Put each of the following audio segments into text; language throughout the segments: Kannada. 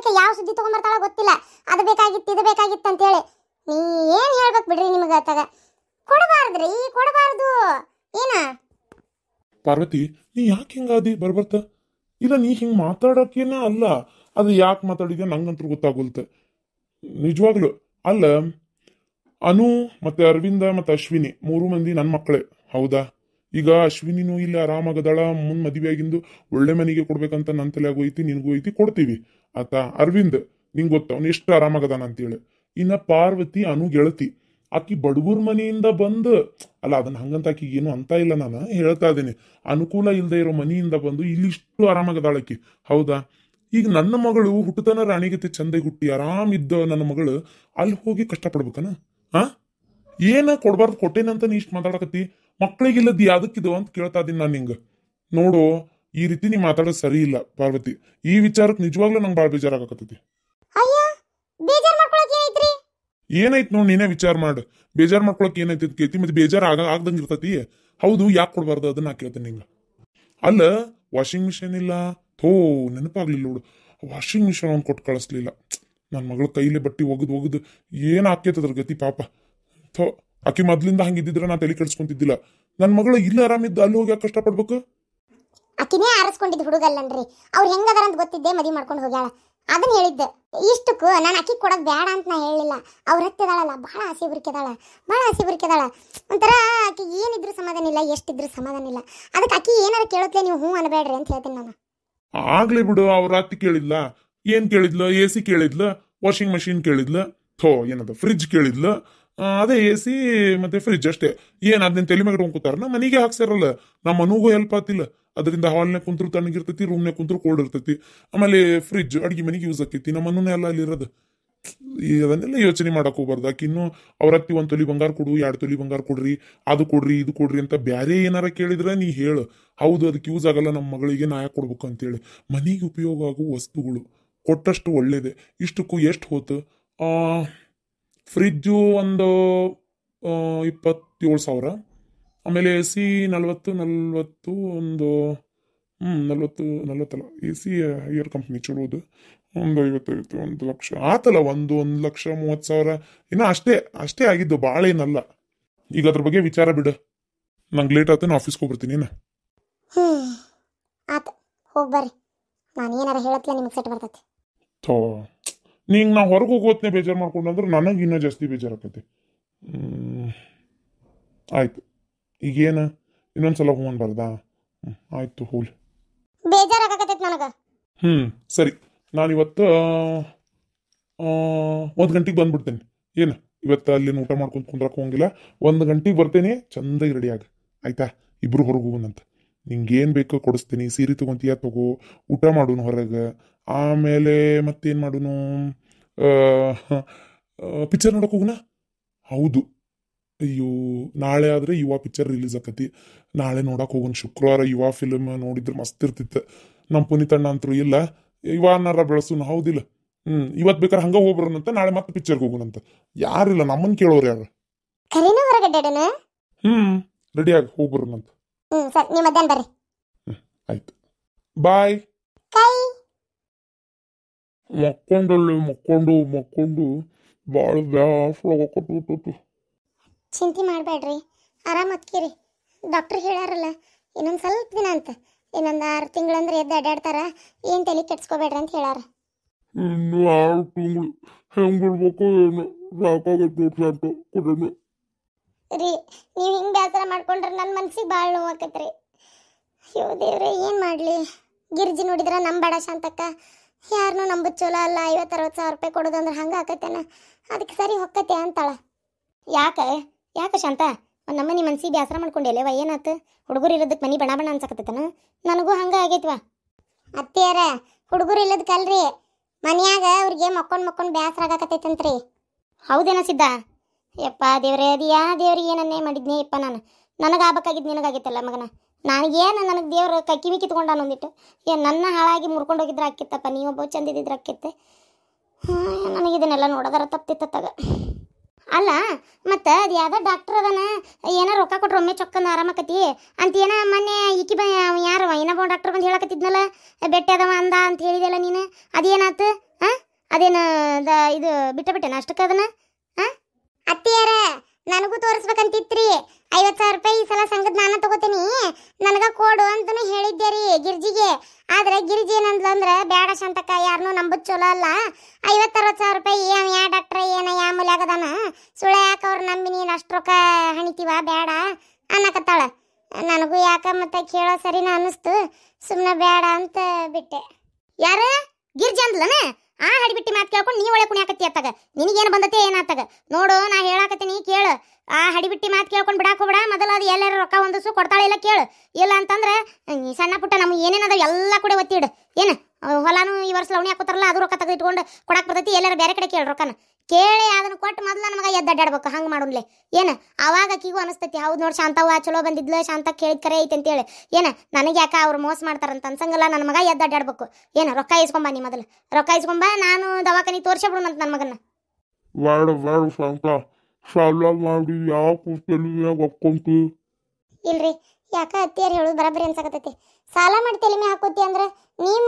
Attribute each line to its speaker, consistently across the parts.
Speaker 1: ಈಕೆ ಯಾವ ಸುದ್ದಿ ತಗೊಂಬರ್ತಾಳ ಗೊತ್ತಿಲ್ಲ. ಅದು ಬೇಕಾಗಿತ್ತು ಇದು ಬೇಕಾಗಿತ್ತು ಅಂತೇಳಿ ನೀ ಏನು ಹೇಳ್ಬೇಕು ಬಿಡ್ರಿ. ನಿಮಗೆ ಆತಾಗ ಕೊಡಬಾರ್ದ್ರಿ, ಕೊಡಬಾರ್ದು. ಏನ
Speaker 2: ಪಾರ್ವತಿ, ನೀ ಯಾಕೆ ಹಿಂಗಾದಿ ಬರ್ಬರ್ತ? ಇಲ್ಲ, ನೀ ಹಿಂಗೆ ಮಾತಾಡೋಕೇನ ಅಲ್ಲ, ಅದು ಯಾಕೆ ಮಾತಾಡಿದ್ಯಾ ನಂಗಂತೂ ಗೊತ್ತಾಗೋಲ್ತ ನಿಜವಾಗ್ಲು. ಅಲ್ಲ, ಅನು ಮತ್ತೆ ಅರವಿಂದ ಮತ್ತೆ ಅಶ್ವಿನಿ 3 ಮಂದಿ ನನ್ನ ಮಕ್ಕಳೇ, ಹೌದಾ? ಈಗ ಅಶ್ವಿನಿನೂ ಇಲ್ಲಿ ಆರಾಮಾಗದಾಳ, ಮುಂದ್ ಮದುವೆ ಆಗಿಂದು ಒಳ್ಳೆ ಮನೆಗೆ ಕೊಡ್ಬೇಕಂತ ನನ್ನ ತಲೆಯಾಗೂ ಐತಿ, ನಿನಗೂ ಐತಿ, ಕೊಡ್ತೀವಿ ಆತಾ. ಅರವಿಂದ್ ನಿಂಗೆ ಗೊತ್ತ ಅವ್ನು ಎಷ್ಟು ಆರಾಮಾಗದಾನ ಅಂತೇಳಿ. ಇನ್ನ ಪಾರ್ವತಿ ಅನು ಗೆಳತಿ, ಆಕಿ ಬಡಗುರ್ ಮನೆಯಿಂದ ಬಂದು, ಅಲ್ಲ ಅದನ್ನ ಹಂಗಂತ ಆಕಿಗೆ ಏನು ಅಂತ ಇಲ್ಲ, ನಾನು ಹೇಳ್ತಾ ಇದ್ದೀನಿ, ಅನುಕೂಲ ಇಲ್ಲದೆ ಇರೋ ಮನೆಯಿಂದ ಬಂದು ಇಲ್ಲಿಷ್ಟು ಆರಾಮಾಗದಾಳಕಿ, ಹೌದಾ? ಈಗ ನನ್ನ ಮಗಳು ಹುಟ್ಟುತನ ರಾಣಿಗತಿ ಚಂದಾಗಿ ಹುಟ್ಟಿ ಆರಾಮಿದ್ದ ನನ್ನ ಮಗಳು ಅಲ್ಲಿ ಹೋಗಿ ಕಷ್ಟಪಡ್ಬೇಕನ? ಏನ ಕೊಡ್ಬಾರ್ದು ಕೊಟ್ಟೇನಂತ ನೀ ಇಷ್ಟು ಮಾತಾಡಕತ್ತಿ? ಮಕ್ಕಳಿಗಿಲ್ಲದ್ ಯಾವ್ದಕ್ಕಿದು ಅಂತ ಕೇಳ್ತಾ ಇದೀನಿ ನಾನು ನಿಂಗೆ. ನೋಡು, ಈ ರೀತಿ ನೀ ಮಾತಾಡೋದು ಸರಿ ಇಲ್ಲ ಪಾರ್ವತಿ. ಈ ವಿಚಾರಕ್ಕೆ ನಿಜವಾಗ್ಲೂ ನಂಗೆ ಭಾಳ ಬೇಜಾರಾಗಕತ್ತೈತಿ. ಏನೈತ್ ನೋಡ್, ನೀನೇ ವಿಚಾರ ಮಾಡು. ಬೇಜಾರ್ ಮಾಡ್ಕೊಳಕ್ ಏನೈತಿ ಕೇಳ್ತಿ, ಮತ್ತೆ ಬೇಜಾರ್ ಆಗ್ದಂಗ ಇರ್ತತಿ. ಹೌದು, ಯಾಕೆ ಕೊಡ್ಬಾರ್ದು ಅದನ್ನ ಕೇಳ್ತೇನೆ ನಿಂಗ. ಅಲ್ಲ, ವಾಷಿಂಗ್ ಮಿಷಿನ್ ಇಲ್ಲ, ಥೋ ನೆನಪಾಗ್ಲಿಲ್ಲ ನೋಡು, ವಾಷಿಂಗ್ ಮಿಷಿನ್ ಅವ್ನು ಕೊಟ್ಟು ಕಳಿಸ್ಲಿಲ್ಲ. ನನ್ನ ಮಗಳ ಕೈಲೇ ಬಟ್ಟಿ ಒಗದು ಏನ್ ಆಕೇತದ್ರ ಗತಿ ಪಾಪ. ಥೋ, ಆಕಿ ಮೊದ್ಲಿಂದ ಹಂಗಿದ್ದಿದ್ರೆ ನಾ ತಲೆ ಕೆಡ್ಸ್ಕೊಂತಿದ್ದಿಲ್ಲ. ನನ್ನ ಮಗಳು ಇಲ್ಲ ಆರಾಮಿದ್ದ, ಅಲ್ಲಿ ಹೋಗಿ ಯಾಕೆ ಕಷ್ಟಪಡ್ಬೇಕು?
Speaker 1: ಆಕಿನೇ ಆರಿಸ್ಕೊಂಡಿದ್ದು ಹುಡುಗಲ್ಲನ್ರಿ, ಅವ್ರು ಹೆಂಗದಾರ ಅಂತ ಗೊತ್ತಿದ್ದೆ ಮದುವೆ ಮಾಡ್ಕೊಂಡು ಹೋಗ್ಯಾಳ. ಅದನ್ನ ಹೇಳಿದ್ದೆ. ಇಷ್ಟಕ್ಕೂ ನಾನು ಅಕ್ಕಿ ಕೊಡೋದು ಬೇಡ ಅಂತ ನಾ ಹೇಳಿಲ್ಲ. ಅವ್ರ ಹತ್ತಿದಾಳಲ್ಲ, ಭಾಳ ಹಸಿ ಬುರ್ಕಿದಾಳ. ಒಂಥರ ಆಕಿ ಏನಿದ್ರು ಸಮಾಧಾನ ಇಲ್ಲ, ಎಷ್ಟಿದ್ರು ಸಮಾಧಾನ ಇಲ್ಲ. ಅದಕ್ಕೆ ಆಕಿ ಏನಾರ ಕೇಳುತ್ತಲೇ ನೀವು ಹ್ಞೂ ಅನ್ಬೇಡ್ರಿ ಅಂತ ಹೇಳ್ತೀನಿ ನಾನು.
Speaker 2: ಆಗ್ಲಿ ಬಿಡು, ಅವ್ರ ಅತ್ತಿ ಕೇಳಿದ್ಲ, ಏನ್ ಕೇಳಿದ್ಲ? AC ಕೇಳಿದ್ಲ, ವಾಷಿಂಗ್ ಮಷಿನ್ ಕೇಳಿದ್ಲ, ಥೋ ಏನದ ಫ್ರಿಜ್ ಕೇಳಿದ್ಲ. ಅದೇ AC ಮತ್ತೆ ಫ್ರಿಜ್ ಅಷ್ಟೇ. ಏನ್ ಅದನ್ನ ತಲೆ ಮೇಲೆ ಹೋಗ್ತಾರ? ನಮ್ಮ ಮನೆಗೆ ಹಾಕ್ಸಾರಲ್ಲ, ನಮ್ಮ ಮನೂಗೂ ಹೆಲ್ಪ್ ಆತಿಲ್ಲ. ಅದರಿಂದ ಹಾಲ್ನಾಗ ಕುಂತ್ರು ತಣ್ಣಗಿರ್ತೈತಿ, ರೂಮ್ನಾಗ ಕುಂತ್ರು ಕೋಲ್ಡ್ ಇರ್ತೈತಿ. ಆಮೇಲೆ ಫ್ರಿಜ್ ಅಡಿಗೆ ಮನೆಗೆ ಯೂಸ್ ಆಕೈತಿ, ನಮ್ಮ ಮನೂನೇ ಎಲ್ಲ ಅಲ್ಲಿ ಇರೋದು. ಅದನ್ನೆಲ್ಲ ಯೋಚನೆ ಮಾಡಕ್ ಹೋಗ್ಬಾರ್ದು. ಆಕಿ ಇನ್ನು ಅವ್ರ ಅತ್ತಿ 1 ತೊಲಿ ಬಂಗಾರ ಕೊಡು, 2 ತೊಲಿ ಬಂಗಾರ ಕೊಡ್ರಿ, ಅದು ಕೊಡ್ರಿ ಇದು ಕೊಡ್ರಿ ಅಂತ ಬ್ಯಾರೆ ಏನಾರ ಕೇಳಿದ್ರೆ ನೀ ಹೇಳು, ಹೌದು ಅದಕ್ಕೆ ಯೂಸ್ ಆಗಲ್ಲ ನಮ್ಮ ಮಗಳಿಗೆ, ನಾ ಯಾಕೆ ಕೊಡ್ಬೇಕು ಅಂತೇಳಿ. ಮನೆಗೆ ಉಪಯೋಗ ಆಗುವ ವಸ್ತುಗಳು ಕೊಟ್ಟಷ್ಟು ಒಳ್ಳೇದೆ. ಇಷ್ಟಕ್ಕೂ ಎಷ್ಟು ಹೋತು? ಫ್ರಿಜ್ಜು ಒಂದು 27,000. ಆಮೇಲೆ AC 40 ಒಂದು 40 AC ಏರ್ ಕಂಪ್ನಿ ಚಲೋದು, ಒಂದು 55, 1 ಲಕ್ಷ ಆತಲ್ಲ, 1,30,000 ಇನ್ನು ಅಷ್ಟೇ ಆಗಿದ್ದು, ಭಾಳ ಏನಲ್ಲ. ಈಗ ಅದ್ರ ಬಗ್ಗೆ ವಿಚಾರ ಬಿಡು, ನಂಗೆ ಲೇಟ್ ಆಯ್ತು, ನಾನು ಆಫೀಸ್ಗೆ ಹೋಗ್ಬರ್ತೀನಿ.
Speaker 1: ಆತ ಹೋಗಿ ಬರ್ರಿ, ನಾನು ಏನಾರ ಹೇಳತ್ಲೆ ನಿಮಗೆ ಸೆಟ್ ಬರ್ತೈತಿ.
Speaker 2: ಥೋ, ನಿಂಗೆ ನಾ ಹೊರಗೆ ಹೋಗೋತ್ನೇ ಬೇಜಾರು ಮಾಡ್ಕೊಂಡ್ರೆ ನನಗೆ ಇನ್ನೂ ಜಾಸ್ತಿ ಬೇಜಾರಾಕೈತಿ. ಆಯ್ತು, ಈಗೇನು ಇನ್ನೊಂದ್ಸಲ ಹೂ ಅನ್ಬಾರ್ದಾ? ಆಯ್ತು, ಹೋಲ್
Speaker 1: ಬೇಜಾರಾಗತೈತಿ ನನಗೆ.
Speaker 2: ಸರಿ, ನಾನು ಇವತ್ತು 1 ಗಂಟೆಗೆ ಬಂದ್ಬಿಡ್ತೇನೆ. ಏನು ಇವತ್ತು ಅಲ್ಲಿ ಊಟ ಮಾಡ್ಕೊಂಡು ಕುಂದ್ರಕ್ಕೆ ಹೋಗಿಲ್ಲ, 1 ಗಂಟೆಗೆ ಬರ್ತೇನೆ, ಚಂದಾಗಿ ರೆಡಿ ಆಗ, ಆಯ್ತಾ? ಇಬ್ರು ಹೊರಗೆ ಹೋಗೋಣಂತ. ನಿಂಗೇನು ಬೇಕೋ ಕೊಡಿಸ್ತೀನಿ, ಸೀರೆ ತೊಗೊಂತೀಯ ತಗೋ, ಊಟ ಮಾಡೋನು ಹೊರಗೆ. ಆಮೇಲೆ ಮತ್ತೇನು ಮಾಡೋನು, ಪಿಕ್ಚರ್ ನೋಡಕ್ಕೆ ಹೋಗೋಣ. ಹೌದು, ಅಯ್ಯೋ ನಾಳೆ ಆದರೆ ಯುವ ಪಿಕ್ಚರ್ ರಿಲೀಸ್ ಆಕತಿ, ನಾಳೆ ನೋಡಕ್ಕೆ ಹೋಗೋಣ. ಶುಕ್ರವಾರ ಯುವ ಫಿಲ್ಮ್ ನೋಡಿದ್ರೆ ಮಸ್ತ್ ಇರ್ತಿತ್ತು. ನಮ್ಮ ಪುನೀತಣ್ಣ ಅಂತರೂ ಇಲ್ಲ, ಯುವನಾರ ಬೆಳೆಸೋನು, ಹೌದಿಲ್ಲ? ಇವತ್ತು ಬೇಕಾದ್ರೆ ಹಂಗೆ ಹೋಗ್ಬರೋಣಂತ, ನಾಳೆ ಮತ್ತೆ ಪಿಕ್ಚರ್ಗೆ ಹೋಗೋಣಂತ. ಯಾರಿಲ್ಲ, ನಮ್ಮನ್ನು ಕೇಳೋರು ಯಾರು? ರೆಡಿ ಆಗಿ ಹೋಗ್ಬರೋಣಂತ. ಆಯ್ತು, ಬಾಯ್. ಮಕ್ಕೊಂಡು ಭಾಳ ಬ್ಯಾಸರಾಗಕತ್ತೈತಿ.
Speaker 1: ಚಿಂತೆ ಮಾಡಬೇಡ್ರಿ, ಆರಾಮ್ ಅಕ್ಕಿರಿ. ಡಾಕ್ಟರ್ ಹೇಳ್ಯಾರಲ್ಲ ಇನ್ನೊಂದು ಸ್ವಲ್ಪ ದಿನ ಅಂತ, ಇನ್ನೊಂದು 6 ತಿಂಗಳಂದ್ರೆ ಎದ್ದು ಅಡ್ಡಾಡ್ತಾರ, ಏನು ತಲೆ ಕೆಡ್ಸ್ಕೋಬೇಡ್ರಿ ಅಂತ ಹೇಳ್ಯಾರ.
Speaker 2: ಇನ್ನು 6 ತಿಂಗಳು ಹೆಂಗಿರ್ಬೇಕು ಏನು, ಸಾಕಾಗತ್ತೆ
Speaker 1: ರೀ. ನೀವು ಹಿಂಗೆ ಬೇಸರ ಮಾಡ್ಕೊಂಡ್ರೆ ನನ್ನ ಮನ್ಸಿಗೆ ಭಾಳ ನೋವಾಕತ್ರಿ. ಅಯ್ಯೋ ದೇವ್ರೆ, ಏನು ಮಾಡಲಿ? ಗಿರ್ಜಿ ನೋಡಿದ್ರೆ ನಂಬೇಡ ಶಾಂತಕ್ಕ, ಯಾರನ್ನೂ ನಂಬುದು ಚಲೋ ಅಲ್ಲ. 50-60 ಸಾವಿರ ರೂಪಾಯಿ ಕೊಡೋದು ಅಂದ್ರೆ ಹಂಗೆ ಆಕತ್ತೇನ, ಅದಕ್ಕೆ ಸರಿ ಹೊಕ್ಕತ್ತೆ ಅಂತಾಳ. ಯಾಕೆ ಶಾಂತ, ಒಂದು ನಮ್ಮನೆ ಮನ್ಸಿಗೆ ಬೇಸರ ಮಾಡ್ಕೊಂಡಿಲ್ಲವ? ಏನಾಯ್ತು? ಹುಡುಗರು ಇರೋದಕ್ಕೆ ಮನೆ ಬಣ ಅನ್ಸಕತ್ತೇನ? ನನಗೂ ಹಂಗೆ ಆಗೈತ್ವ ಅತ್ತೆಯಾರ. ಹುಡುಗರು ಇಲ್ಲದಕ್ಕಲ್ರಿ, ಮನ್ಯಾಗ ಅವ್ರಿಗೆ ಮಕ್ಕೊಂಡು ಬೇಸರ ಆಗಕತ್ತೈತಂತ್ರಿ. ಹೌದೇನ ಸಿದ್ಧ? ಯಪ್ಪ ದೇವ್ರೇ, ಅದು ದೇವ್ರಿಗೆ ಏನನ್ನೇ ಮಾಡಿದ್ನಿ ಯಪ್ಪ ನಾನು. ನನಗೆ ಆಗ್ಬೇಕಾಗಿದ್ದು ನಿನಗಾಗಿತ್ತಲ್ಲ ಮಗನ. ನನಗೆ ದೇವ್ರ ಕಿವಿ ಕಿತ್ಕೊಂಡ ಅನ್ನೊಂದಿಟ್ಟು. ಏನು ನನ್ನ ಹಾಳಾಗಿ ಮುರ್ಕೊಂಡು ಹೋಗಿದ್ರೆ ಆಕಿತ್ತಪ್ಪ, ನೀವೊಬ್ಬ ಚಂದಿದ್ರೆ ಆಕಿತ್ತೆ. ನನಗಿದನ್ನೆಲ್ಲ ನೋಡೋದಾರ ತಪ್ತಿತ್ತಾಗ. ಅಲ್ಲ ಮತ್ತು ಅದು ಯಾವುದೋ ಡಾಕ್ಟರ್ ಅದಾನ, ಏನೋ ರೊಕ್ಕ ಕೊಟ್ರೆ ಒಮ್ಮೆ ಚೊಕ್ಕಂದು ಆರಾಮಕತಿ ಅಂತ ಏನೋ ಮೊನ್ನೆ ಈಕಿ ಯಾರವ ಏನೋ ಡಾಕ್ಟರ್ ಬಂದು ಹೇಳಕತ್ತಿದ್ನಲ್ಲ, ಬೆಟ್ಟ ಅದವ ಅಂದ ಅಂತ ಹೇಳಿದೆಲ್ಲ ನೀನು, ಅದೇನಾಯ್ತು? ಅದೇನ ಇದು ಬಿಟ್ಟೇನ ಅಷ್ಟಕ್ಕೆ ಅದನ್ನ ಅತ್ತಿಯಾರ ನನಗೂ ತೋರಿಸ್ಬೇಕಂತಿತ್ರಿ 50,000 ರೂಪಾಯಿ ಈ ಸಲ ಸಂಘದ ನಾನು ತಗೋತೀನಿ ನನಗ ಕೊಡು ಅಂತನೂ ಹೇಳಿದ್ದೆ ರೀ ಗಿರ್ಜಿಗೆ. ಆದ್ರೆ ಗಿರ್ಜಿ ಏನಂದ್ಲು ಅಂದ್ರೆ ಬೇಡ ಶಾಂತಕ್ಕ ಯಾರನ್ನೂ ನಂಬುದು ಚಲೋ ಅಲ್ಲ 50-60 ರೂಪಾಯಿ ಯಾ ಡಾಕ್ಟ್ರ ಏನ ಯಾ ಮೂಲ್ಯಾಗದಾನ ಸುಳ್ಳೆ ಯಾಕೆ ಅವ್ರು ನಂಬಿ ನೀನು ಅಷ್ಟು ರೊಕ್ಕ ಹಣಿತೀವ ಬೇಡ ಅನ್ನಕತ್ತಾಳ. ನನಗೂ ಯಾಕ ಮತ್ತೆ ಕೇಳೋ ಸರಿನ ಅನ್ನಿಸ್ತು, ಸುಮ್ಮನೆ ಬೇಡ ಅಂತ ಬಿಟ್ಟೆ. ಯಾರ ಗಿರ್ಜಿ ಅಂದ್ಲನ ಆ ಹಡಿಬಿಟ್ಟಿ ಮಾತು ಕೇಳ್ಕೊಂಡು ನೀ ಒಳ್ಳೆ ಕುಣಿಯಾಕತ್ತಿ ಅತ್ತಾಗ ನಿನಗೇನು ಬಂದತೆ ಏನಾತಾಗ ನೋಡು. ನಾ ಹೇಳಾಕತ್ತೀನಿ ಕೇಳು, ಆ ಹಡಿಬಿಟ್ಟಿ ಮಾತು ಕೇಳ್ಕೊಂಡು ಬಿಡಾಕ ಹೋಗ್ಬೇಡ. ಮೊದಲು ಅದು ಎಲ್ಲಾರು ರೊಕ್ಕ ಹೊಂದಿಸು ಕೊಡ್ತಾಳೆ ಇಲ್ಲ ಕೇಳು. ಇಲ್ಲ ಅಂತಂದ್ರೆ ಸಣ್ಣ ಪುಟ್ಟ ನಮ್ಗೆ ಏನೇನದ ಎಲ್ಲ ಕೂಡ ಒತ್ತಿಡು. ಏನು ಹೊಲಾನು ಈ ವರ್ಷ ಲವಣಿ ಹಾಕೋತಾರಲ್ಲ ಅದು ರೊಕ್ಕ ತೆಗೆದು ಇಟ್ಕೊಂಡು ಕೊಡಕ್ಕೆ ಬರ್ತೈತಿ. ಎಲ್ಲಾರು ಬೇರೆ ಕಡೆ ಕೇಳು ರೊಕ್ಕನ ಕೇಳಿ ಅದನ್ನ ಕೊಟ್ಟು ಮೊದಲು ನಮಗೆ ಎದ್ದಾಡ್ಬೇಕು ಹಂಗೆ ಮಾಡೋನ್ಲೆ. ಏನು ಅವಾಗ ಆಕಿಗೂ ಅನಿಸ್ತೈತಿ ಹೌದು ನೋಡಿ ಶಾಂತವ್ವ ಚಲೋ ಬಂದಿದ್ಲು ಶಾಂತ ಕೇಳಿದ ಕರೆ ಐತೆ ಅಂತೇಳಿ. ಏನು ನನಗೆ ಯಾಕೆ ಅವ್ರು ಮೋಸ ಮಾಡ್ತಾರಂತ ಅನ್ಸಂಗಲ್ಲ. ನನ್ನ ಮಗ ಎದ್ದಾಡ್ಬೇಕು. ಏನು ರೊಕ್ಕ ಇಸ್ಕೊಂಬ ನೀ ಮೊದಲು ರೊಕ್ಕ ಇಸ್ಕೊಂಬ, ನಾನು ದವಾಖಾನಿ ತೋರ್ಸಬಿಡೋಣಂತ ನನ್ನ ಮಗನ.
Speaker 2: ಶಾಂತ ಸಾಲ ಮಾಡಿ ಯಾಕೆ ತಲೆಮ್ಯಾಗ ಹಾಕೊಂತಿ?
Speaker 1: ಇಲ್ರಿ ಯಾಕ ಅತ್ತಿಯಾರು ಹೇಳೋದು ಬರಬರಿ ಅನ್ಸಕತ್ತೈತಿ. ಸಾಲ ಮಾಡಿ ತಲೆ ಮೇಲೆ ಹಾಕೋತಿ ಅಂದ್ರೆ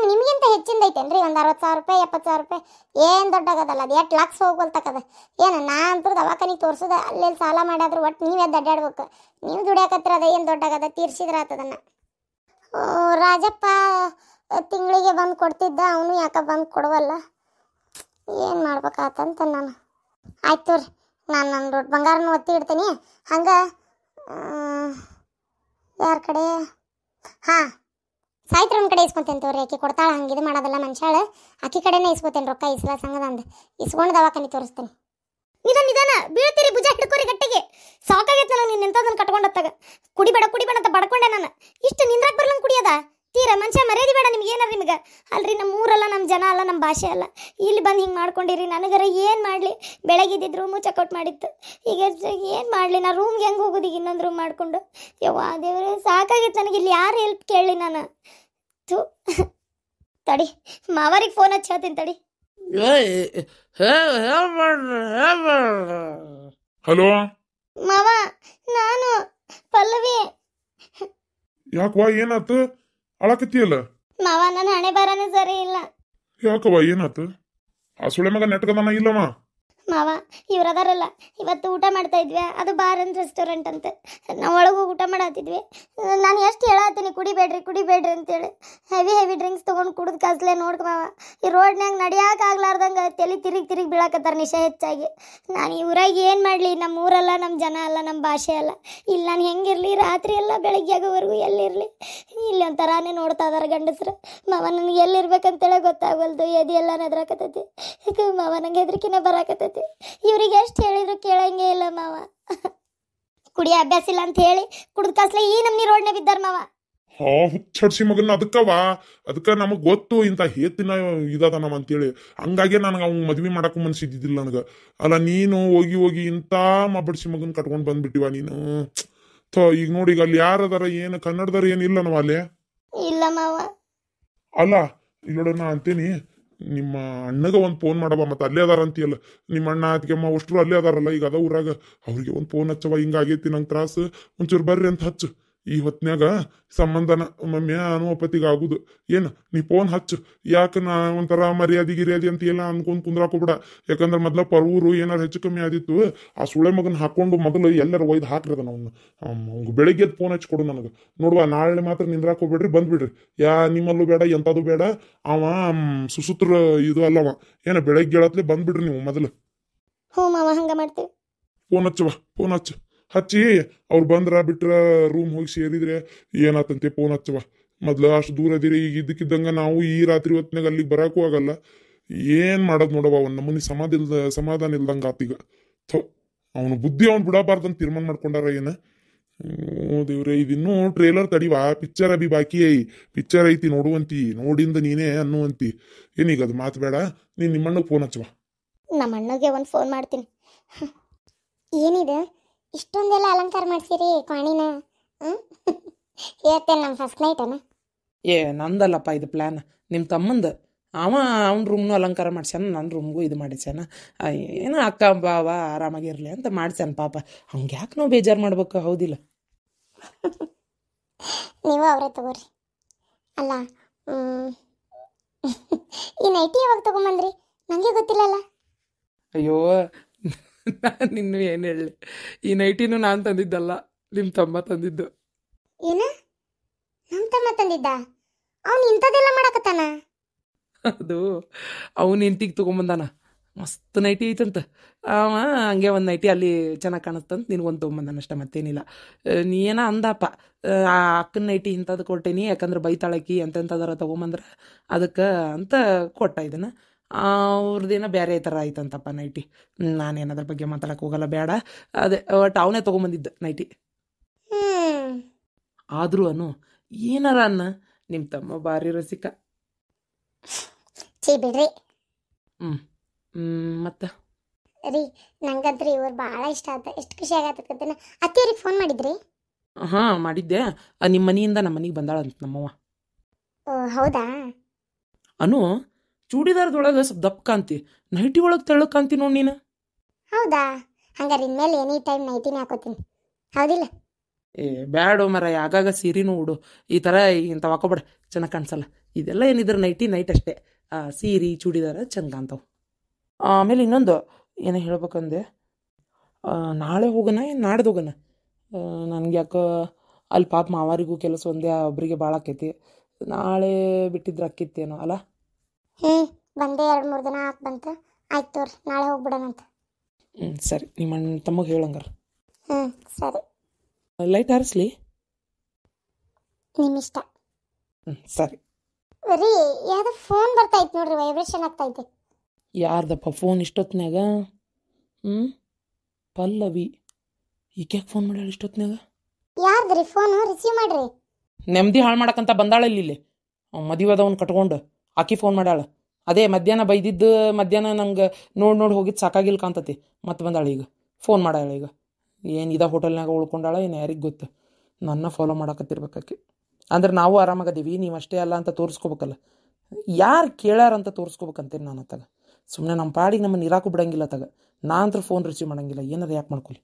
Speaker 1: ನಿಮ್ಗಿಂತ ಹೆಚ್ಚಿಂದ ಐತೇನ್ರಿ ಒಂದು 60,000 ರೂಪಾಯಿ 70,000 ರೂಪಾಯಿ ಏನು ದೊಡ್ಡಾಗದಲ್ಲ. ಅದು 8 ಲಕ್ಷ ಹೋಗೋಲ್ತಕ್ಕದ. ಏನು ನಾ ಅಂತೂ ದವಾಖಾನಿಗೆ ತೋರಿಸೋದು ಅಲ್ಲೆಲ್ಲಿ ಸಾಲ ಮಾಡಾದ್ರು ಒಟ್ಟು ನೀವೇ ಅಡ್ಡಾಡ್ಬೇಕು. ನೀವು ದುಡಿಯಾಕತ್ರ ಅದ ಏನು ದೊಡ್ಡಾಗದ ತೀರ್ಸಿದ್ರ ಆತದನ್ನ. ರಾಜಪ್ಪ ತಿಂಗಳಿಗೆ ಬಂದು ಕೊಡ್ತಿದ್ದ, ಅವನು ಯಾಕ ಬಂದು ಕೊಡುವಲ್ಲ, ಏನು ಮಾಡ್ಬೇಕಾತಂತ ನಾನು. ಆಯ್ತು ತೋರಿ, ನಾನು ನನ್ನ ದೊಡ್ಡ ಬಂಗಾರನ ಒತ್ತಿ ಇಡ್ತೀನಿ. ಹಂಗೆ ಯಾರ ಕಡೆ ಹಾಂ ಸಾಯ್ತ್ರನ ಕಡೆ ಇಸ್ಕೊತೇನೆ ತೋರಿ. ಆಕೆ ಕೊಡ್ತಾಳೆ ಹಂಗೆ ಇದು ಮಾಡೋದಲ್ಲ ಮನುಷ್ಯಾಳ. ಆಕೆ ಕಡೆನೇ ಇಸ್ಕೊತೇನೆ ರೊಕ್ಕ ಈ ಸಲ ಸಂಘದಂದು ಇಸ್ಕೊಂಡು ದವಾಖಾನಿ ತೋರಿಸ್ತೇನೆ. ನಿಧಾನ ಬೀಳ್ತೀರಿ, ಭುಜ ಹಿಡ್ಕೋರಿ ಗಟ್ಟಿಗೆ. ಸಾಕಾಗೈತೆ ನಾನು ನೀನು ಎಂಥದನ್ನು ಕಟ್ಕೊಂಡತ್ತಾಗ. ಕುಡಿಬೇಡ ಅಂತ ಬಡ್ಕೊಂಡೆ ನಾನು. ಇಷ್ಟು ನಿಂದ್ರಾಕ್ ಬರ್ಲಂಗೆ ಕುಡಿಯೋದ ತೀರ ಮನುಷ್ಯ ಮರ್ಯಾದೆ ಬೇಡ ನಿಮ್ಗೆ ಏನಾರ ನಿಮ್ಗೆ. ಅಲ್ರಿ ನಮ್ಮ ಊರಲ್ಲ ನಮ್ಮ ಜನ ಅಲ್ಲ ನಮ್ಮ ಭಾಷೆ ಅಲ್ಲ, ಇಲ್ಲಿ ಬಂದು ಹಿಂಗೆ ಮಾಡ್ಕೊಂಡಿರಿ. ನನಗರ ಏನು ಮಾಡಲಿ, ಬೆಳಗ್ಗಿದ್ದಿದ್ದು ರೂಮು ಚೆಕ್ಔಟ್ ಮಾಡಿತ್ತು. ಈಗ ಏನು ಮಾಡಲಿ, ನಾ ರೂಮ್ಗೆ ಹೆಂಗೆ ಹೋಗೋದು ಈಗ ಇನ್ನೊಂದು ರೂಮ್ ಮಾಡಿಕೊಂಡು. ಯವ್ವಾ ದೇವರೇ ಸಾಕಾಗಿತ್ತು ನನಗೆ. ಇಲ್ಲಿ ಯಾರು ಹೆಲ್ಪ್ ಕೇಳಲಿ ನಾನು. ತಡಿ ಮಾವರಿಗೆ ಫೋನ್ ಹಚ್ಚಿ ಹೇಳ್ತೀನಿ ತಡಿ.
Speaker 2: ಹಲೋ
Speaker 1: ಮಾವ, ನಾನು ಪಲ್ಲವಿ.
Speaker 2: ಯಾಕವಾ ಏನಾತು ಅಳಕತ್ತಿಯಲ್ಲ?
Speaker 1: ಮಾವ ನನ್ನ ಹಣೆ ಬರನೇ ಸರಿ ಇಲ್ಲ.
Speaker 2: ಯಾಕವಾ ಏನಾತು? ಆ ಸುಳೆ ಮಗ ನೆಟ್ಕದಾನ ಇಲ್ಲವ?
Speaker 1: ಮಾವ ಇವ್ರದಾರಲ್ಲ, ಇವತ್ತು ಊಟ ಮಾಡ್ತಾ ಇದ್ವಿ, ಅದು ಬಾರ್ ಅಂಡ್ ರೆಸ್ಟೋರೆಂಟ್ ಅಂತ. ನಾವು ಒಳಗೆ ಊಟ ಮಾಡತ್ತಿದ್ವಿ. ನಾನು ಎಷ್ಟು ಹೇಳತ್ತೀನಿ ಕುಡಿಬೇಡ್ರಿ ಅಂತೇಳಿ. ಹೆವಿ ಡ್ರಿಂಕ್ಸ್ ತೊಗೊಂಡು ಕುಡಿದು ಕಸ್ಲೆ ನೋಡ್ಕ ಮಾವ. ಈ ರೋಡ್ನ್ಯಾಗ ನಡಿಯಾಕೆ ಆಗ್ಲಾರ್ದಂಗೆ ತಲೆ ತಿರುಗಿ ಬೀಳಾಕತ್ತಾರ ನಿಶೆ ಹೆಚ್ಚಾಗಿ. ನಾನು ಈ ಊರಾಗ ಏನು ಮಾಡಲಿ, ನಮ್ಮ ಊರಲ್ಲ ನಮ್ಮ ಜನ ಅಲ್ಲ ನಮ್ಮ ಭಾಷೆ ಅಲ್ಲ. ಇಲ್ಲಿ ನಾನು ಹೆಂಗಿರಲಿ, ರಾತ್ರಿ ಎಲ್ಲ ಬೆಳಗ್ಗೆ ಆಗೋವರೆಗೂ ಎಲ್ಲಿರಲಿ. ಇಲ್ಲಿ ಒಂಥರಾನೇ ನೋಡ್ತಾ ಇದಾರೆ ಗಂಡಸ್ರು. ಮಾವ ನನಗೆ ಎಲ್ಲಿರ್ಬೇಕಂತೇಳಿ ಗೊತ್ತಾಗಲ್ದು, ಎದೆ ಎಲ್ಲ ನೆದ್ರಾಕತ್ತೈತಿ. ಮಾವ ನಂಗೆ ಹೆದರಿಕೆನೇ ಬರಾಕತ್ತೈತಿ. ಇವ್ರಿಗೆ ಎಷ್ಟು ಹೇಳಿದ್ರು ಕೇಳಂಗೇ ಇಲ್ಲ ಮಾವ. ಕುಡಿಯ ಅಭ್ಯಾಸ ಇಲ್ಲ ಅಂತ ಹೇಳಿ ಕುಡಿದ ಕಾಸ್ಲೆ ಈ ನಮ್ನಿ ರೋಡ್ನೆ ಬಿದ್ದಾರ ಮಾವ.
Speaker 2: ಹುಚ್ಚಡ್ಸಿ ಮಗನ ಅದಕ್ಕ ನಮಗ್ ಗೊತ್ತು ಇಂಥ ಹೇತಿನ ಇದದನವ ಅಂತೇಳಿ. ಹಂಗಾಗಿ ನನಗೆ ಅವ್ನ ಮದ್ವಿ ಮಾಡಕ್ಕೂ ಮನ್ಸಿದ್ದಿದ್ದಿಲ್ಲ ನನಗ. ಅಲ್ಲ ನೀನು ಹೋಗಿ ಇಂಥ ಮಬ್ಬಡ್ಸಿ ಮಗನ್ ಕಟ್ಕೊಂಡ್ ಬಂದ್ಬಿಟ್ಟಿವ ನೀನು. ಈಗ ನೋಡಿ, ಈಗ ಅಲ್ಲಿ ಯಾರದಾರ ಏನು ಕನ್ನಡದಾರ ಏನಿಲ್ಲ ನಾವ್ ಅಲ್ಲೇ
Speaker 1: ಇಲ್ಲ ಮಾವ.
Speaker 2: ಅಲ್ಲ ಇಲ್ಲೋಡ ನಾ ಅಂತೀನಿ, ನಿಮ್ಮ ಅಣ್ಣಗ ಒಂದು ಫೋನ್ ಮಾಡವ. ಮತ್ತೆ ಅಲ್ಲೇ ಅದಾರ ಅಂತೀಯಲ್ಲ ನಿಮ್ಮ ಅಣ್ಣ ಅದಕ್ಕೆಮ್ಮ ಅಷ್ಟ್ರು ಅಲ್ಲೇ ಅದಾರಲ್ಲ ಈಗ ಅದ ಊರಾಗ. ಅವ್ರಿಗೆ ಒಂದು ಫೋನ್ ಹಚ್ಚವ, ಹಿಂಗಾಗೈತಿ ನಂಗೆ ತ್ರಾಸು, ಒಂಚೂರು ಬರ್ರಿ ಅಂತ ಹಚ್ಚು. ಈ ಹೊತ್ನ್ಯಾಗ ಸಂಬಂಧನ ಒಮ್ಮೊಮ್ಮೆ ಅನುಪತಿಗೆ ಆಗುದು. ಏನು ನೀ ಫೋನ್ ಹಚ್ಚು. ಯಾಕೆ ನಾ ಒಂಥರ ಮರ್ಯಾದೆ ಅಂತ ಎಲ್ಲ ಅನ್ಕೊಂಡ್ ಕುಂದ್ರಾಕೋಬಿಡ. ಯಾಕಂದ್ರೆ ಮೊದ್ಲ ಪರೂರು ಏನಾರು ಹೆಚ್ಚು ಕಮ್ಮಿ ಆದಿತ್ತು, ಆ ಸುಳೆ ಮಗನ ಹಾಕೊಂಡು ಮೊದಲು ಎಲ್ಲರೂ ಒಯ್ದು ಹಾಕ್ರದ ನಾವು ಬೆಳಿಗ್ಗೆ ಫೋನ್ ಹಚ್ಕೊಡು ನನಗೆ. ನೋಡುವ ನಾಳೆ ಮಾತ್ರ ನಿಂದ್ರಾಕೋಬಿಡ್ರಿ, ಬಂದ್ಬಿಡ್ರಿ. ನಿಮ್ಮಲ್ಲೂ ಬೇಡ ಎಂಥದ್ದು ಬೇಡ. ಅವ ಸುಸೂತ್ರ ಇದು ಅಲ್ಲವ. ಏನ ಬೆಳಗ್ಗೆ ಹೇಳತ್ಲೆ ಬಂದ್ಬಿಡ್ರಿ ನೀವು ಮೊದಲು.
Speaker 1: ಹ್ಞೂ ಮಾವ ಹಂಗ ಮಾಡ್ತೀವಿ.
Speaker 2: ಫೋನ್ ಹಚ್ಚಿ ಅವ್ರು ಬಂದ್ರ ಬಿಟ್ರ ರೂಮ್ ಹೋಗಿ ಸೇರಿದ್ರೆ ಏನಾತಂತೆ ಫೋನ್ ಹಚ್ಚವ. ಮೊದ್ಲು ಅಷ್ಟು ದೂರ ಇದೀರಿ, ಈಗ ಇದ್ದಕ್ಕಿದ್ದಂಗ ನಾವು ಈ ರಾತ್ರಿ ಹೊತ್ನಾಗ ಅಲ್ಲಿಗೆ ಬರಾಕೂ ಆಗಲ್ಲ. ಏನ್ ಮಾಡೋದ್ ನೋಡವ, ಅವ್ನ ನಮ್ಮನಿ ಸಮಾಧಾನ ಇಲ್ದಂಗ ಆತೀಗ. ಅವನು ಬುದ್ಧಿ ಅವ್ನು ಬಿಡಬಾರ್ದಂತ ತೀರ್ಮಾನ ಮಾಡ್ಕೊಂಡಾರ ಏನ. ದೇವ್ರೆ, ಇದಿನ್ನೂ ಟ್ರೇಲರ್ ತಡಿವಾ. ಪಿಕ್ಚರ್ ಅಭಿ ಬಾಕಿ ಪಿಕ್ಚರ್ ಐತಿ ನೋಡುವಂತಿ, ನೋಡಿಂದ ನೀನೇ ಅನ್ನುವಂತಿ. ಏನೀಗ ಅದು ಮಾತು ಬೇಡ, ನೀನ್ ನಿಮ್ಮಣ್ಣಗೆ ಫೋನ್ ಹಚ್ಚವ.
Speaker 1: ನಮ್ಮ ಅಣ್ಣಗೆ ಒಂದು ಫೋನ್ ಮಾಡ್ತೀನಿ. ಏನಿದೆ ಇಷ್ಟೊಂದೆಲ್ಲ ಅಲಂಕಾರ ಮಾಡ್ಸಿರಿ ಕ್ವಾಣಿನ? ಹೇಳ್ತೇನೆ ನಮ್ಮ ಫಸ್ಟ್ ನೈಟ್ ಅನ್ನ.
Speaker 3: ನಂದಲ್ಲಪ್ಪ ಇದು ಪ್ಲ್ಯಾನ್, ನಿಮ್ಮ ತಮ್ಮಂದು. ಅವ್ನ ರೂಮ್ನು ಅಲಂಕಾರ ಮಾಡ್ಸ್ಯಾನ, ನನ್ನ ರೂಮ್ಗೂ ಇದು ಮಾಡಿಸ್ಯಾನ. ಏನೋ ಅಕ್ಕ ಬಾವ ಆರಾಮಾಗಿರಲಿ ಅಂತ ಮಾಡ್ಸ್ಯಾನ. ಪಾಪ ಹಂಗೆ ಯಾಕೆ ನಾವು ಬೇಜಾರು ಮಾಡ್ಬೇಕು, ಹೌದಿಲ್ಲ?
Speaker 1: ನೀವು ಅವರೇ ತಗೋರಿ. ಅಲ್ಲ ಈ ನೈಟಿ ಯಾವಾಗ ತೊಗೊಂಬಂದ್ರಿ? ನನಗೆ ಗೊತ್ತಿಲ್ಲಲ್ಲ.
Speaker 3: ಅಯ್ಯೋ ನಾನು ಇನ್ನು ಏನು ಹೇಳಲಿ, ಈ ನೈಟಿನೂ ನಾನು ತಂದಿದ್ದಲ್ಲ, ನಿಮ್ಮ ತಮ್ಮ ತಂದಿದ್ದು.
Speaker 1: ಏನ ನಮ್ಮ ತಮ್ಮ ತಂದಿದ್ದ? ಅವನು ಇಂಥದ್ದೆಲ್ಲ ಮಾಡಕತ್ತಾನ?
Speaker 3: ಅದು ಅವನ ಹೆಂಡ್ತಿಗೆ ತೊಗೊಂಬಂದಾನ, ಮಸ್ತ್ ನೈಟಿ ಐತಂತ. ಅವ ಹಂಗೆ ಒಂದು ನೈಟಿ ಅಲ್ಲಿ ಚೆನ್ನಾಗಿ ಕಾಣಿಸ್ತಂತ ನಿನಗೊಂದು ತೊಗೊಂಬಂದಾನ ಅಷ್ಟೇ, ಮತ್ತೇನಿಲ್ಲ. ನೀ ಏನೋ ಅಂದಪ್ಪ, ಆ ಅಕ್ಕನ ನೈಟಿ ಇಂಥದ್ದು ಕೊಟ್ಟೇನಿ ಯಾಕಂದ್ರೆ ಬೈತಾಳಕಿ ಎಂತೆಂಥದಾರ ತೊಗೊಂಬಂದ್ರೆ ಅದಕ್ಕೆ ಅಂತ ಕೊಟ್ಟ ಇದನ್ನು. ಅವ್ರದ್ದೇನೋ ಬೇರೆ ಥರ ಆಯ್ತಂತಪ್ಪ ನೈಟಿ. ನಾನೇನು ಅದ್ರ ಬಗ್ಗೆ ಮಾತಾಡಕ್ಕೆ ಹೋಗಲ್ಲ, ಬೇಡ. ಅದೇ ಒಟ್ಟು ಅವನೇ ತೊಗೊಂಬಂದಿದ್ದು ನೈಟಿ.
Speaker 1: ಹ್ಮ್
Speaker 3: ಆದರೂ ಏನಾರ ಅನ್ನ, ನಿಮ್ಮ ತಮ್ಮ ಭಾರಿ ರಸಿಕ.
Speaker 1: ಛೀ ಬಿಡ್ರಿ.
Speaker 3: ಮತ್ತು
Speaker 1: ರೀ ನಂಗಂತ್ರಿ ಇವ್ರು ಭಾಳ ಇಷ್ಟ ಆತ, ಎಷ್ಟು ಖುಷಿ ಆಗತ್ತನ. ಅತ್ತಿಯವ್ರಿಗೆ ಫೋನ್ ಮಾಡಿದ್ರಿ?
Speaker 3: ಹಾಂ ಮಾಡಿದ್ದೆ. ನಿಮ್ಮ ಮನೆಯಿಂದ ನಮ್ಮ ಮನೆಗೆ ಬಂದಾಳಂತ ನಮ್ಮವ್ವ.
Speaker 1: ಓ ಹೌದಾ?
Speaker 3: ಚೂಡಿದಾರದೊಳಗೆ ಸ್ವಲ್ಪ ದಪ್ಪ ಕಾಂತಿ, ನೈಟಿ ಒಳಗೆ ತೆಳ್ಳಗೆ ಕಾಂತಿ ನೋಡಿ ನೀನು.
Speaker 1: ಹೌದಾ? ಹಂಗಾರೆ ಇನ್ಮೇಲೆ ಎನಿ ಟೈಮ್ ನೈಟಿನೇ ಹಾಕೋತೀನಿ, ಹೌದಿಲ್ಲ?
Speaker 3: ಬ್ಯಾಡು ಮರ, ಆಗಾಗ ಸೀರೆನೂ ಉಡು, ಈ ಥರ ಇಂಥವು ಹಾಕೋಬೇಡ, ಚೆನ್ನಾಗಿ ಕಾಣಿಸಲ್ಲ. ಇದೆಲ್ಲ ಏನಿದ್ರೆ ನೈಟ್ ಅಷ್ಟೇ. ಸೀರೆ ಚೂಡಿದಾರ ಚಂದ ಕಾಣ್ತಾವೆ. ಆಮೇಲೆ ಇನ್ನೊಂದು ಏನೋ ಹೇಳ್ಬೇಕಂದೆ, ನಾಳೆ ಹೋಗೋಣ ಏನು ನಾಡ್ದು ಹೋಗೋಣ? ನನಗೆ ಯಾಕೋ ಅಲ್ಲಿ ಪಾಪ ಮಾವಾರಿಗೂ ಕೆಲಸ ಒಂದೇ, ಒಬ್ಬರಿಗೆ ಭಾಳ ಆಕೈತಿ. ನಾಳೆ ಬಿಟ್ಟಿದ್ರೆ ಅಕ್ಕಿತ್ತೇನೋ ಅಲ್ಲ?
Speaker 1: ಬಂದೇ 2-3 ದಿನ ಹಾಕಿ ಬಂತು. ಆಯ್ತು ತೋರಿ, ನಾಳೆ ಹೋಗ್ಬಿಡೋಣಂತ.
Speaker 3: ಸರಿ, ನಿಮ್ಮ ತಮಗೆ ಹೇಳಂಗಾರ.
Speaker 1: ಸರಿ.
Speaker 3: ಲೈಟ್ ಹಾರಿಸ್ಲಿ?
Speaker 1: ನಿಮ್ಮಿಷ್ಟ.
Speaker 3: ಸರಿ.
Speaker 1: ರೀ ಯಾವ್ದೋ ಫೋನ್ ಬರ್ತಾಯ್ತು ನೋಡ್ರಿ, ವೈಬ್ರೇಷನ್ ಆಗ್ತೈತೆ.
Speaker 3: ಯಾರ್ದಪ್ಪ ಫೋನ್ ಇಷ್ಟೊತ್ನ್ಯಾಗ? ಪಲ್ಲವಿ ಈಕ್ಯಾಕೆ ಫೋನ್ ಮಾಡ್ಯಾಳ ಇಷ್ಟೊತ್ನ್ಯಾಗ?
Speaker 1: ಯಾರ್ದ್ರಿ ಫೋನು? ರಿಸೀವ್ ಮಾಡ್ರಿ.
Speaker 3: ನೆಮ್ಮದಿ ಹಾಳು ಮಾಡಕ್ಕಂತ ಬಂದಾಳಲ್ಲಿ ಇಲ್ಲಿ, ಮದುವೆ ಅದವನ್ನ ಕಟ್ಕೊಂಡು ಆಕಿ ಫೋನ್ ಮಾಡ್ಯಾಳ. ಅದೇ ಮಧ್ಯಾಹ್ನ ಬೈದಿದ್ದು, ಮಧ್ಯಾಹ್ನ ನಂಗೆ ನೋಡಿ ಹೋಗಿದ್ದು ಸಾಕಾಗಿಲ್ಲ ಕಾಂತತಿ, ಮತ್ತೆ ಬಂದಾಳ ಈಗ ಫೋನ್ ಮಾಡ್ಯಾಳ. ಈಗ ಏನು ಇದ ಹೋಟೆಲ್ನಾಗ ಉಳ್ಕೊಂಡಾಳ ಏನು ಯಾರಿಗೆ ಗೊತ್ತು. ನನ್ನ ಫಾಲೋ ಮಾಡಕತ್ತಿರ್ಬೇಕಾಕಿ. ಅಂದ್ರೆ ನಾವು ಆರಾಮಾಗದೀವಿ, ನೀವು ಅಷ್ಟೇ ಅಲ್ಲ ಅಂತ ತೋರಿಸ್ಕೋಬೇಕಲ್ಲ. ಯಾರು ಕೇಳ್ಯಾರಂತ ತೋರಿಸ್ಕೋಬೇಕಂತೇನು ನಾನು ಅತ್ತಾಗ. ಸುಮ್ಮನೆ ನಮ್ಮ ಪಾಡಿಗೆ ನಮ್ಮನ್ನು ಇರಾಕು ಬಿಡಂಗಿಲ್ಲ ತಗ. ನಾ ಅಂತೂ ಫೋನ್ ರಿಸೀವ್ ಮಾಡಂಗಿಲ್ಲ, ಏನಾರು ಯಾಕೆ ಮಾಡ್ಕೊಳ್ಳಿ.